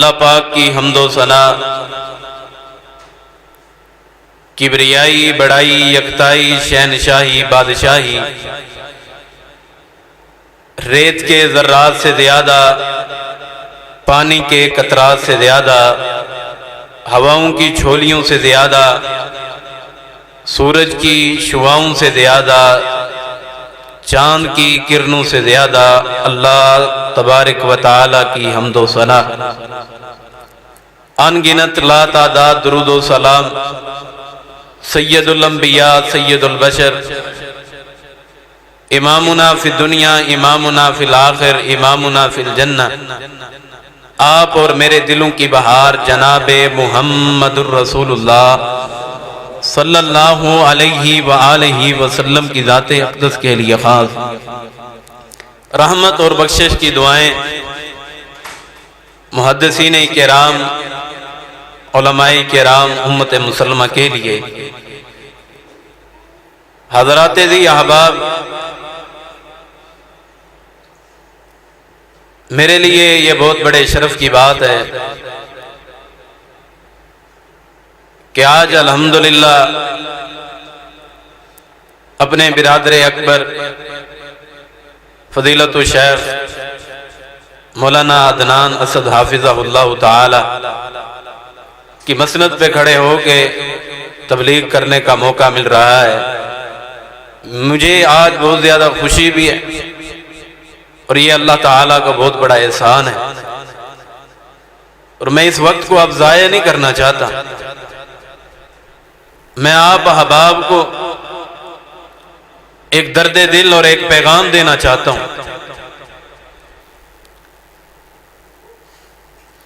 اللہ پاک کی حمد و ثنا، کبریائی، بڑائی، یکتائی، شہنشاہی، بادشاہی، ریت کے ذرات سے زیادہ، پانی کے قطرات سے زیادہ، ہواؤں کی جھولیوں سے زیادہ، سورج کی شعاؤں سے زیادہ، چاند کی کرنوں سے زیادہ اللہ تبارک و تعالی کی حمد و ثنا، ان گنت لا تعداد درود و سلام سید الانبیاء سید البشر، امامنا فی الدنیا امامنا فی الآخر امامنا فی الجنہ، آپ اور میرے دلوں کی بہار جناب محمد الرسول اللہ صلی اللہ علیہ وآلہ وسلم کی ذات اقدس کے لیے خاص رحمت اور بخشش کی دعائیں محدثین کرام، علماء کرام، امت مسلمہ کے لیے۔ حضرات ذی احباب، میرے لیے یہ بہت بڑے شرف کی بات ہے کہ آج الحمدللہ اپنے برادر اکبر فضیلت الشیخ مولانا عدنان اسد حافظہ اللہ تعالی کی مسند پہ کھڑے ہو کے تبلیغ کرنے کا موقع مل رہا ہے۔ مجھے آج بہت زیادہ خوشی بھی ہے اور یہ اللہ تعالیٰ کا بہت بڑا احسان ہے، اور میں اس وقت کو اب ضائع نہیں کرنا چاہتا۔ میں آپ احباب کو ایک درد دل اور ایک پیغام دینا چاہتا ہوں۔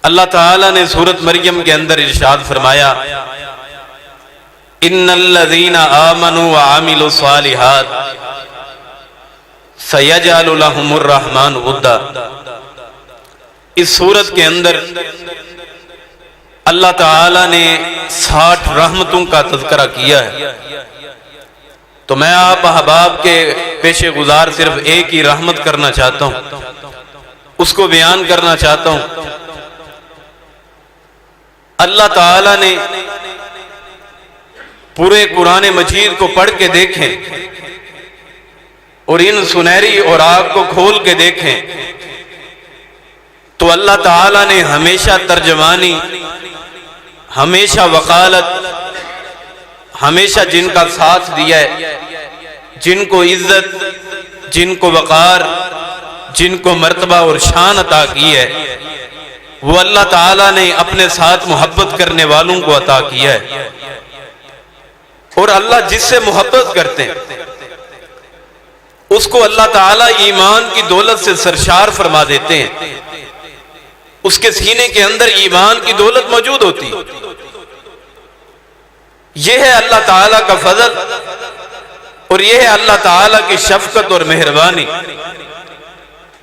اللہ تعالیٰ نے سورۃ مریم کے اندر ارشاد فرمایا، ان الذین آمنوا وعملوا الصالحات سیجعل لهم الرحمن ودا۔ اس سورت کے اندر اللہ تعالیٰ نے 60 رحمتوں کا تذکرہ کیا ہے، تو میں آپ احباب کے پیش گزار صرف ایک ہی رحمت کرنا چاہتا ہوں، اس کو بیان کرنا چاہتا ہوں۔ اللہ تعالیٰ نے پورے قرآن مجید کو پڑھ کے دیکھیں اور ان سنہری اوراق کو کھول کے دیکھیں تو اللہ تعالیٰ نے ہمیشہ ترجمانی، ہمیشہ وقالت، ہمیشہ جن کا ساتھ دیا ہے، جن کو عزت، جن کو وقار، جن کو مرتبہ اور شان عطا کی ہے، وہ اللہ تعالیٰ نے اپنے ساتھ محبت کرنے والوں کو عطا کیا ہے۔ اور اللہ جس سے محبت کرتے ہیں اس کو اللہ تعالیٰ ایمان کی دولت سے سرشار فرما دیتے ہیں، اس کے سینے کے اندر ایمان کی دولت موجود ہوتی۔ یہ ہے اللہ تعالیٰ کا فضل اور یہ ہے اللہ تعالیٰ کی شفقت اور مہربانی۔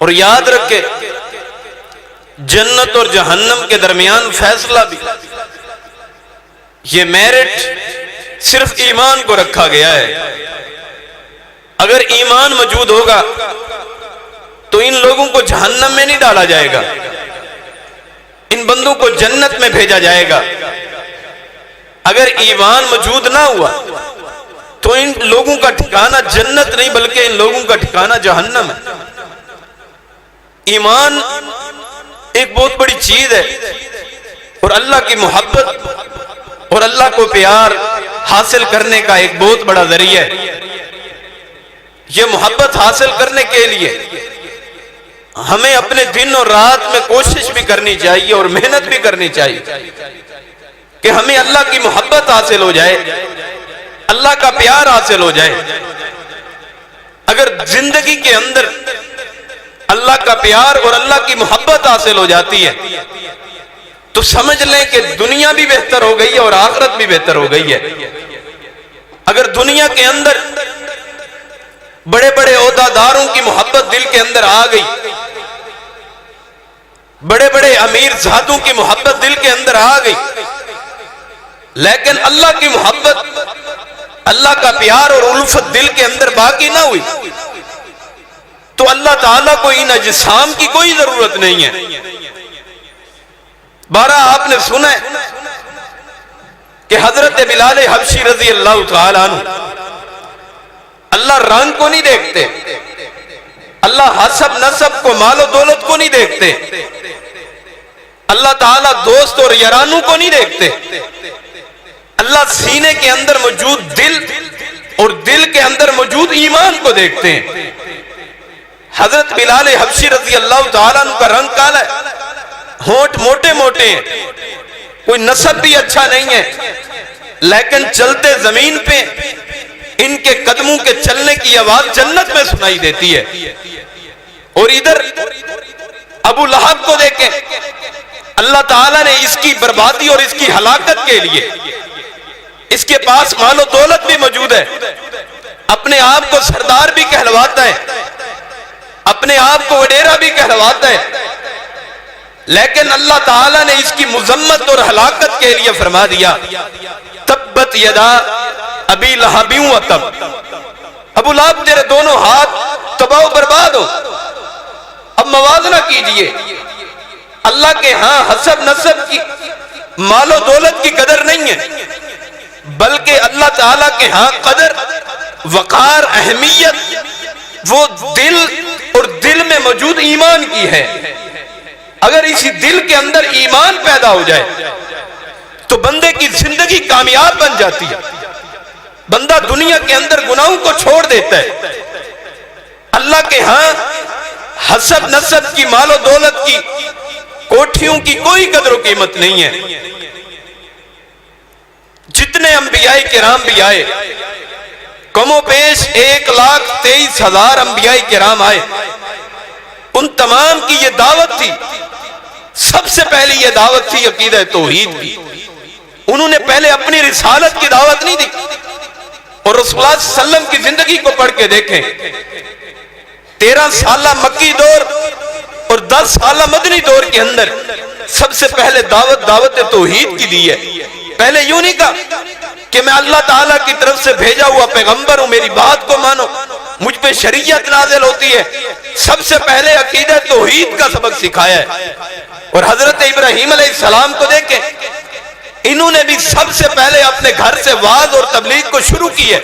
اور یاد رکھے، جنت اور جہنم کے درمیان فیصلہ بھی، یہ میرٹ صرف ایمان کو رکھا گیا ہے۔ اگر ایمان موجود ہوگا تو ان لوگوں کو جہنم میں نہیں ڈالا جائے گا، ان بندوں کو جنت میں بھیجا جائے گا۔ اگر ایمان موجود نہ ہوا تو ان لوگوں کا ٹھکانہ جنت نہیں بلکہ ان لوگوں کا ٹھکانہ جہنم ہے۔ ایمان ایک بہت بڑی چیز ہے اور اللہ کی محبت اور اللہ کو پیار حاصل کرنے کا ایک بہت بڑا ذریعہ ہے۔ یہ محبت حاصل کرنے کے لیے ہمیں اپنے دن اور رات میں کوشش بھی کرنی چاہیے اور محنت بھی کرنی چاہیے کہ ہمیں اللہ کی محبت حاصل ہو جائے، اللہ کا پیار حاصل ہو جائے۔ اگر زندگی کے اندر اللہ کا پیار اور اللہ کی محبت حاصل ہو جاتی ہے تو سمجھ لیں کہ دنیا بھی بہتر ہو گئی ہے اور آخرت بھی بہتر ہو گئی ہے۔ اگر دنیا کے اندر بڑے بڑے عہدہ داروں کی محبت دل کے اندر آ گئی، بڑے بڑے امیر زادوں کی محبت دل کے اندر آ گئی، لیکن اللہ کی محبت، اللہ کا پیار اور الفت دل کے اندر باقی نہ ہوئی تو اللہ تعالیٰ کو ان اجسام کی کوئی ضرورت نہیں ہے۔ بارہ آپ نے سنا ہے کہ حضرت بلال حبشی رضی اللہ تعالیٰ عنہ اللہ رنگ کو نہیں دیکھتے، اللہ حسب نسب کو، مال و دولت کو نہیں دیکھتے، اللہ تعالیٰ دوست اور یارانوں کو نہیں دیکھتے، اللہ سینے کے اندر موجود دل اور دل کے اندر موجود ایمان کو دیکھتے ہیں۔ حضرت بلال حبشی رضی اللہ تعالیٰ عنہ کا رنگ کالا ہے، ہونٹ موٹے موٹے ہیں، کوئی نسب بھی اچھا نہیں ہے، لیکن چلتے زمین پہ ان کے قدموں کے چلنے کی آواز جنت میں سنائی دیتی ہے۔ اور ادھر ابو لہب کو دیکھیں، اللہ تعالیٰ نے اس کی بربادی اور اس کی ہلاکت کے لیے، اس کے پاس مال و دولت بھی موجود ہے، اپنے آپ کو سردار بھی کہلواتا ہے، اپنے آپ کو وڈیرا بھی کہلواتا ہے، لیکن اللہ تعالیٰ نے اس کی مذمت اور ہلاکت کے لیے فرما دیا تبت یدا ابی لہب و تب، ابو لہب تیرے دونوں ہاتھ تباہ و برباد ہو۔ اب موازنہ کیجئے، اللہ کے ہاں حسب نسب کی، مال و دولت کی قدر نہیں ہے، بلکہ اللہ تعالیٰ کے ہاں قدر، وقار، اہمیت وہ دل اور دل میں موجود ایمان کی ہے۔ اگر اسی دل کے اندر ایمان پیدا ہو جائے تو بندے کی زندگی کامیاب بن جاتی ہے، بندہ دنیا کے اندر گناہوں کو چھوڑ دیتا ہے۔ اللہ کے ہاں حسب نسب کی، مال و دولت کی، کوٹھیوں کی کوئی قدر و قیمت نہیں ہے۔ جتنے انبیاء کرام بھی آئے، کم و بیش 1,23,000 انبیاء کرام آئے، ان تمام کی یہ دعوت تھی، سب سے پہلی یہ دعوت تھی عقیدہ توحید کی۔ انہوں نے پہلے اپنی رسالت کی دعوت نہیں دی، اور رسول اللہ صلی اللہ علیہ وسلم کی زندگی کو پڑھ کے دیکھیں، 13 سالہ مکی دور اور 10 سالہ مدنی دور کے اندر سب سے پہلے دعوت توحید کی دی ہے۔ پہلے یوں نہیں کہا کہ میں اللہ تعالیٰ کی طرف سے بھیجا ہوا پیغمبر ہوں، میری بات کو مانو، مجھ پہ شریعت نازل ہوتی ہے۔ سب سے پہلے عقیدہ توحید کا سبق سکھایا ہے۔ اور حضرت ابراہیم علیہ السلام کو دیکھیں، انہوں نے بھی سب سے پہلے اپنے گھر سے وعظ اور تبلیغ کو شروع کی ہے،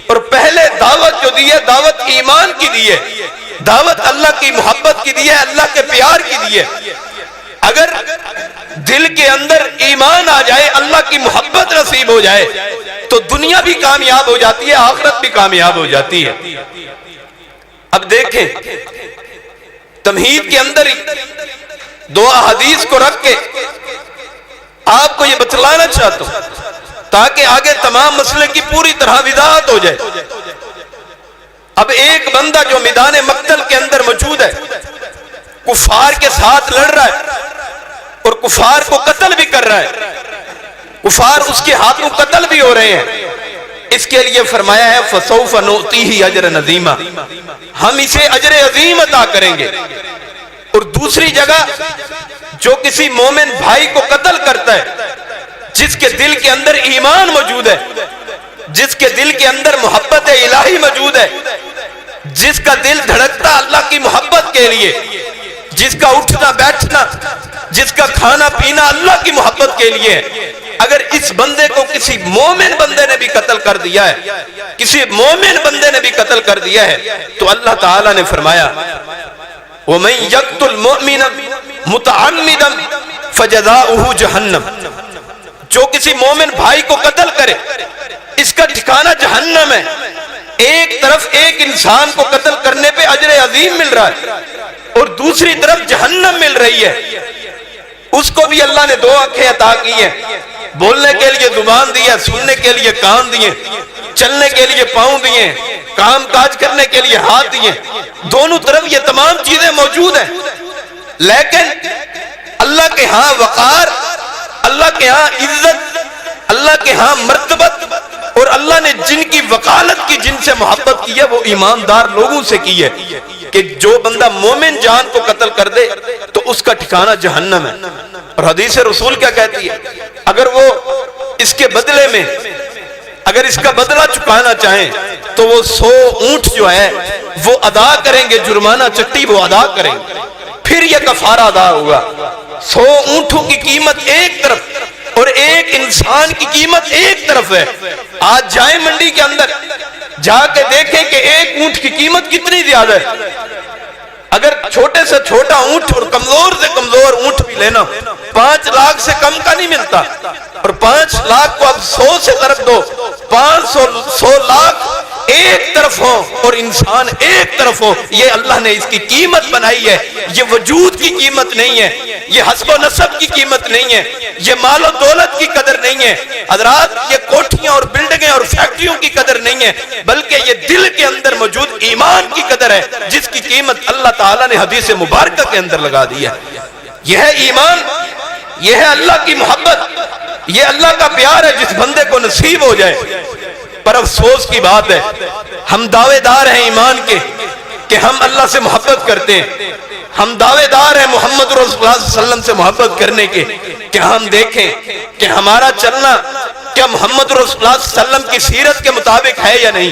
اور پہلے دعوت جو دی ہے، دعوت ایمان کی دی ہے، دعوت اللہ کی محبت کی دی ہے، اللہ کے پیار کی دی ہے۔ اگر دل کے اندر ایمان آ جائے، اللہ کی محبت نصیب ہو جائے، تو دنیا بھی کامیاب ہو جاتی ہے، آخرت بھی کامیاب ہو جاتی ہے۔ اب دیکھیں، تمہید کے اندر دو احادیث کو رکھ کے آپ کو یہ بتلانا چاہتا ہوں تاکہ آگے تمام مسئلے کی پوری طرح وضاحت ہو جائے۔ اب ایک بندہ جو میدان مقتل کے اندر موجود ہے، کفار کے ساتھ لڑ رہا ہے اور کفار کو قتل بھی کر رہا ہے، کفار اس کے ہاتھوں قتل بھی ہو رہے ہیں، اس کے لیے فرمایا ہے فَسَوْفَ نُؤْتِيهِ أَجْرًا عَظِيمًا، ہم اسے اجر عظیم عطا کریں گے۔ اور دوسری جگہ جو کسی مومن بھائی کو قتل کرتا ہے، جس کے دل کے اندر ایمان موجود ہے، جس کے دل کے اندر محبت الہی موجود ہے، جس کا دل دھڑکتا اللہ کی محبت کے لیے، جس کا اٹھنا بیٹھنا، جس کا کھانا پینا اللہ کی محبت کے لیے ہے، اگر اس بندے کو کسی مومن بندے نے بھی قتل کر دیا ہے، کسی مومن بندے نے بھی قتل کر دیا ہے، تو اللہ تعالیٰ نے فرمایا وَمَن يَقْتُلْ مُؤْمِنًا مُتَعَمِّدًا فَجَزَاؤُهُ جَهَنَّمُ، جو کسی مومن بھائی کو قتل کرے اس کا ٹھکانہ جہنم ہے۔ ایک طرف ایک انسان کو قتل کرنے پہ اجر عظیم مل رہا ہے، اور دوسری طرف جہنم مل رہی ہے۔ اس کو بھی اللہ نے 2 آنکھیں عطا کی ہیں، بولنے کے لیے زبان دی ہے، سننے کے لیے کان دیے، چلنے کے لیے پاؤں دیے، کام کاج کرنے کے لیے ہاتھ دیے، دونوں طرف یہ تمام چیزیں موجود ہیں، لیکن اللہ کے ہاں وقار، اللہ کے ہاں عزت، اللہ کے ہاں مرتبت، اور اللہ نے جن کی وکالت کی، جن سے محبت کی ہے، وہ ایماندار لوگوں سے کی ہے کہ جو بندہ مومن جان کو قتل کر دے تو اس کا ٹھکانہ جہنم ہے۔ اور حدیث رسول کیا کہتی ہے؟ اگر وہ اس کے بدلے میں، اگر اس کا بدلہ چکانا چاہیں تو وہ 100 اونٹ جو ہے وہ ادا کریں گے، جرمانہ چٹی وہ ادا کریں گے۔ پھر یہ کفارہ ادا ہوگا۔ 100 اونٹوں کی قیمت ایک طرف اور ایک انسان کی قیمت ایک طرف ہے۔ آج جائیں منڈی کے اندر، جا کے دیکھیں کہ ایک اونٹ کی قیمت کتنی زیادہ ہے۔ اگر چھوٹے سے چھوٹا اونٹ اور کمزور سے کمزور اونٹ بھی لینا 5 لاکھ سے کم کا نہیں ملتا، اور 5 لاکھ کو اب 100 سے ضرب دو، 100 لاکھ ایک طرف ہو اور انسان ایک طرف ہو، یہ اللہ نے اس کی قیمت بنائی ہے۔ یہ وجود کی قیمت نہیں ہے، یہ حسب و نسب کی قیمت نہیں ہے، یہ مال و دولت کی قدر نہیں ہے حضرات، یہ کوٹھیاں اور بلڈنگیں اور فیکٹریوں کی قدر نہیں ہے، بلکہ یہ دل کے اندر موجود ایمان کی قدر ہے، جس کی قیمت اللہ تعالیٰ نے حدیث مبارکہ کے اندر لگا دی ہے۔ یہ ہے ایمان، یہ ہے اللہ کی محبت، یہ اللہ کا پیار ہے جس بندے کو نصیب ہو جائے۔ پر افسوس کی بات ہے، ہم دعوے دار ہیں ایمان کے کہ ہم اللہ سے محبت کرتے ہیں، ہم دعوے دار ہیں محمد رسول اللہ صلی اللہ علیہ وسلم سے محبت کرنے کے، کہ ہم دیکھیں کہ ہمارا چلنا کیا محمد رسول اللہ صلی اللہ علیہ وسلم کی سیرت کے مطابق ہے یا نہیں،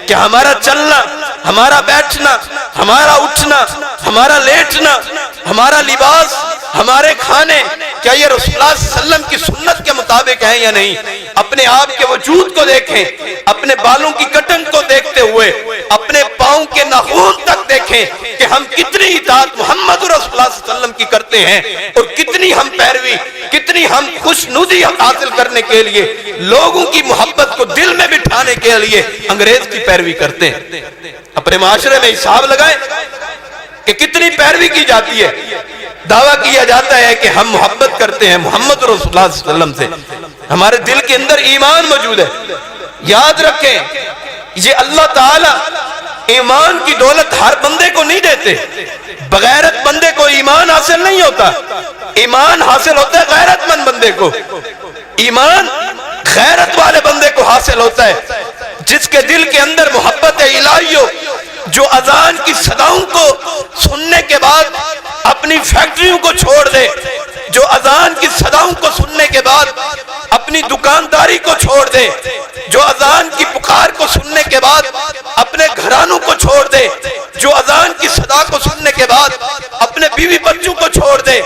کہ ہمارا چلنا، ہمارا بیٹھنا، ہمارا اٹھنا، ہمارا لیٹنا، ہمارا لباس، ہمارے کھانے، کیا یہ رسول اللہ صلی اللہ علیہ وسلم کی سنت کے مطابق ہے یا نہیں۔ اپنے آپ کے وجود کو دیکھیں، اپنے بالوں کی کٹنگ کو دیکھتے ہوئے اپنے پاؤں کے ناخن تک دیکھیں کہ ہم کتنی اطاعت محمد رسول اللہ صلی اللہ علیہ وسلم کی کرتے ہیں، اور کتنی ہم پیروی، کتنی ہم خوشنودی حاصل کرنے کے لیے، لوگوں کی محبت کو دل میں بٹھانے کے لیے انگریز کی پیروی کرتے ہیں۔ اپنے معاشرے میں حساب لگائیں کہ کتنی پیروی کی جاتی ہے۔ دعویٰ کیا جاتا ہے کہ ہم محبت کرتے ہیں محمد رسول اللہ صلی اللہ علیہ وسلم سے، ہمارے دل کے اندر ایمان موجود ہے۔ یاد رکھیں، یہ اللہ تعالیٰ ایمان کی دولت ہر بندے کو نہیں دیتے۔ بغیرت بندے کو ایمان حاصل نہیں ہوتا، ایمان حاصل ہوتا ہے غیرت مند بندے کو، ایمان غیرت والے بندے کو حاصل ہوتا ہے، جس کے دل کے اندر محبت الہی ہو، جو اذان کی صداؤں کو سننے کے بعد اپنی فیکٹریوں کو چھوڑ دے، جو اذان کی صداؤں کو سننے کے بعد اپنی دکانداری کو چھوڑ دے، جو اذان کی پکار کو سننے کے بعد اپنے گھرانوں کو چھوڑ دے، جو اذان کی صدا کو سننے کے بعد اپنے بیوی بچوں کو چھوڑ دے،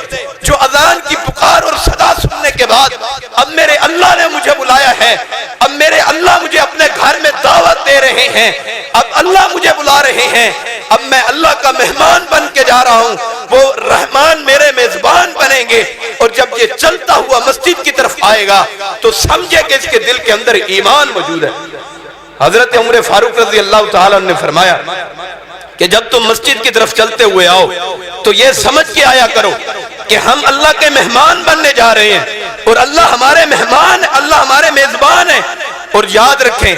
جو اذان کی پکار اور صدا سننے کے بعد اب میرے اللہ نے مجھے بلایا ہے، اب میرے اللہ مجھے اپنے گھر میں دعوت دے رہے ہیں، اب اللہ مجھے بلا رہے ہیں، اب میں اللہ کا مہمان بن کے جا رہا ہوں، وہ رحمان میرے میزبان بنیں گے، اور جب یہ چلتا ہوا مسجد کی طرف آئے گا تو سمجھے کہ اس کے دل کے اندر ایمان موجود ہے۔ حضرت عمر فاروق رضی اللہ تعالیٰ نے فرمایا کہ جب تم مسجد کی طرف چلتے ہوئے آؤ تو یہ سمجھ کے آیا کرو کہ ہم اللہ کے مہمان بننے جا رہے ہیں، اور اللہ ہمارے مہمان، اللہ ہمارے میزبان ہیں۔ اور یاد رکھیں،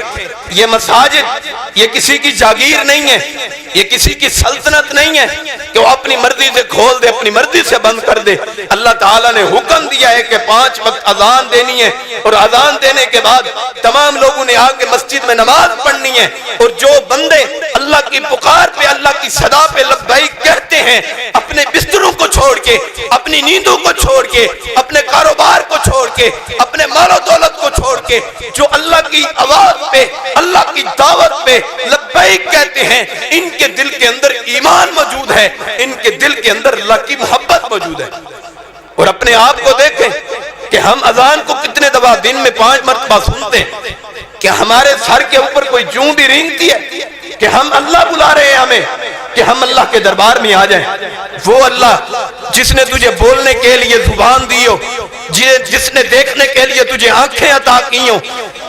یہ مساجد یہ کسی کی جاگیر نہیں ہے، یہ کسی کی سلطنت نہیں ہے کہ وہ اپنی مرضی سے کھول دے، اپنی مرضی سے بند کر دے۔ اللہ تعالیٰ نے حکم دیا ہے کہ 5 وقت اذان دینی ہے، اور اذان دینے کے بعد تمام لوگوں نے آ کے مسجد میں نماز پڑھنی ہے، اور جو بندے اللہ کی پکار پہ، اللہ کی صدا پہ لبیک کہتے ہیں، اپنے بستروں کو چھوڑ کے، اپنی نیندوں کو چھوڑ کے، اپنے کاروبار کو چھوڑ کے، اپنے مال و دولت کو چھوڑ کے، جو اللہ کی آواز پہ، اللہ کی دعوت پہ لبیک کہتے ہیں، ان کے دل کے اندر ایمان موجود ہے، ان کے دل کے اندر اللہ کی محبت موجود ہے۔ اور اپنے آپ کو دیکھیں کہ ہم اذان کو کتنے دفعہ دن میں 5 مرتبہ سنتے ہیں، کہ ہمارے سر کے اوپر کوئی جوں بھی رینگتی ہے کہ ہم اللہ بلا رہے ہیں ہمیں کہ ہم اللہ کے دربار میں آ جائیں۔ وہ اللہ جس نے تجھے بولنے کے لیے زبان دی ہو، جس نے دیکھنے کے لیے تجھے آنکھیں عطا کی ہوں،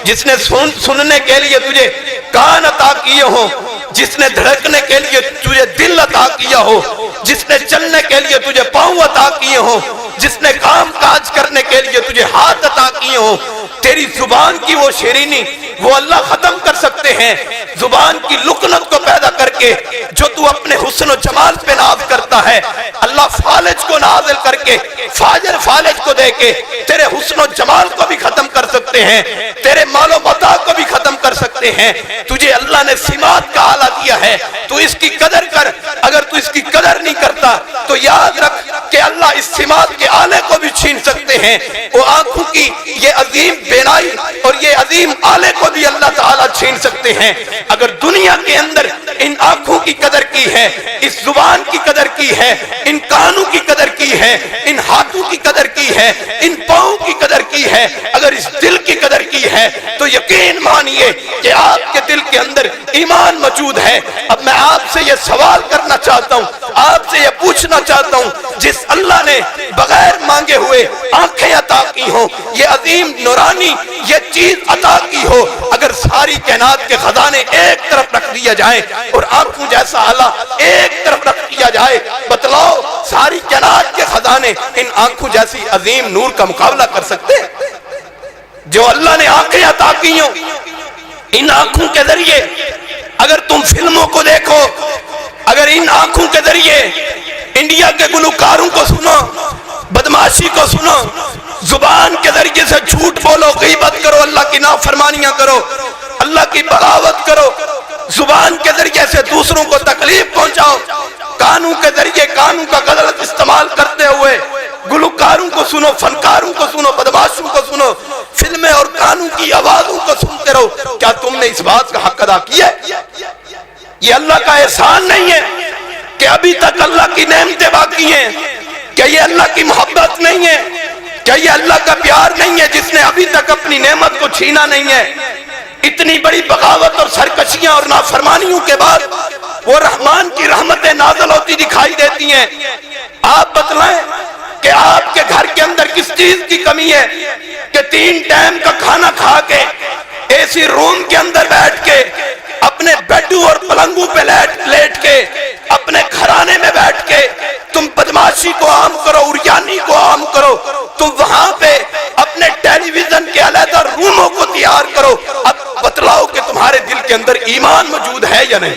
جس نے سننے کے لیے تجھے کان عطا کیے ہوں، جس نے دھڑکنے کے لیے تجھے دل عطا کیا ہو، جس نے چلنے کے لیے تجھے پاؤں عطا کیے ہوں، جس نے کام کاج کرنے کے لیے تجھے ہاتھ عطا کیے ہوں، تیری زبان کی وہ شیرینی وہ اللہ ختم کر سکتے ہیں۔ زبان کی لکنت کو پیدا کر کے جو تو اپنے حسن و جمال پہ ناز کرتا ہے، اللہ فالج کو نازل کر کے، فاجر فالج کو دے کے تیرے حسن و جمال کو بھی ختم کر سکتے ہیں، تیرے مال و متاع کو بھی ختم کر سکتے ہیں۔ تجھے اللہ نے سمات کا آلہ دیا ہے، تو اس کی قدر کر۔ اگر تو اس کی قدر نہیں کرتا تو یاد رکھ کہ اللہ اس سمات کے آلے کو بھی چھین سکتے ہیں وہ آنکھوں کی یہ عظیم بینائی اور یہ عظیم آلے کو بھی اللہ تعالیٰ چھین سکتے ہیں۔ اگر دنیا کے اندر ان آنکھوں کی قدر کی ہے، اس زبان کی قدر کی ہے، ان کانوں کی قدر کی ہے، ان ہاتھوں کی قدر کی ہے، ان پاؤں کی قدر کی ہے، اگر اس دل کی قدر کی ہے تو یقین مانیے کہ آپ کے دل کے اندر ایمان موجود ہے۔ اب میں آپ سے یہ سوال کرنا چاہتا ہوں، آپ سے یہ پوچھنا چاہتا ہوں، جس اللہ نے بغیر مانگے ہوئے آنکھیں عطا کی ہوں، یہ عظیم نورانی یہ چیز عطا کی ہو، اگر ساری کائنات کے خزانے ایک طرف رکھ دیا جائے اور آنکھوں جیسا آلہ ایک طرف رکھ دیا جائے، بتلاؤ ساری کائنات کے خزانے ان آنکھوں جیسی عظیم نور کا مقابلہ کر سکتے ہیں؟ جو اللہ نے آنکھیں عطا کی ہوں، ان آنکھوں کے ذریعے اگر تم فلموں کو دیکھو، اگر ان آنکھوں کے ذریعے انڈیا کے گلوکاروں کو سنو، بدماشی کو سنو، زبان کے ذریعے سے جھوٹ بولو، غیبت کرو، اللہ کی نافرمانیاں کرو، اللہ کی بغاوت کرو، زبان کے ذریعے سے دوسروں کو تکلیف پہنچاؤ، کانوں کے ذریعے کانوں کا غلط استعمال کرتے ہوئے گلوکاروں کو سنو، فنکاروں کو سنو، بدماشوں کو سنو، فلمیں اور کانوں کی آوازوں کو سنتے رہو، کیا تم نے اس بات کا حق ادا کیا ہے؟ یہ اللہ کا احسان نہیں ہے کہ ابھی تک اللہ کی نعمتیں باقی ہیں؟ کیا یہ اللہ کی محبت نہیں ہے؟ کیا یہ اللہ کا پیار نہیں ہے جس نے ابھی تک اپنی نعمت کو چھینا نہیں ہے؟ اتنی بڑی بغاوت اور سرکشیاں اور نافرمانیوں کے بعد وہ رحمان کی رحمتیں نازل ہوتی دکھائی دیتی ہیں۔ آپ بتلائیں کہ آپ کے گھر کے اندر کس چیز کی کمی ہے کہ 3 ٹائم کا کھانا کھا کے اے سی روم کے اندر بیٹھ کے اپنے بیڈوں اور پلنگوں پہ لیٹ کے اپنے گھرانے میں بیٹھ کے تم بدماشی کو عام کرو، اریانی کو عام کرو، تم وہاں پہ اپنے ٹیلی ویژن کے علیحدہ روموں کو تیار کرو۔ اب بتلاؤ کہ تمہارے دل کے اندر ایمان موجود ہے یا نہیں؟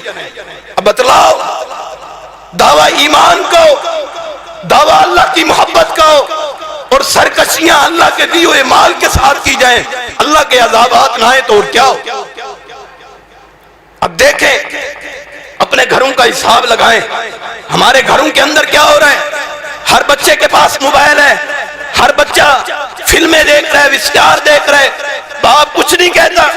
اب بتلاؤ، دعویٰ ایمان کو، دعویٰ اللہ کی محبت کا اور سرکشیاں اللہ کے دیے ہوئے مال کے ساتھ کی جائیں، اللہ کے عذابات نہ آئے تو اور کیا ہو؟ اب دیکھیں، اپنے گھروں کا حساب لگائیں، ہمارے گھروں کے اندر کیا ہو رہا ہے؟ ہر بچے کے پاس موبائل ہے، ہر بچہ فلمیں دیکھ رہا ہے، وسٹار دیکھ رہا ہے، باپ کچھ نہیں کہتا۔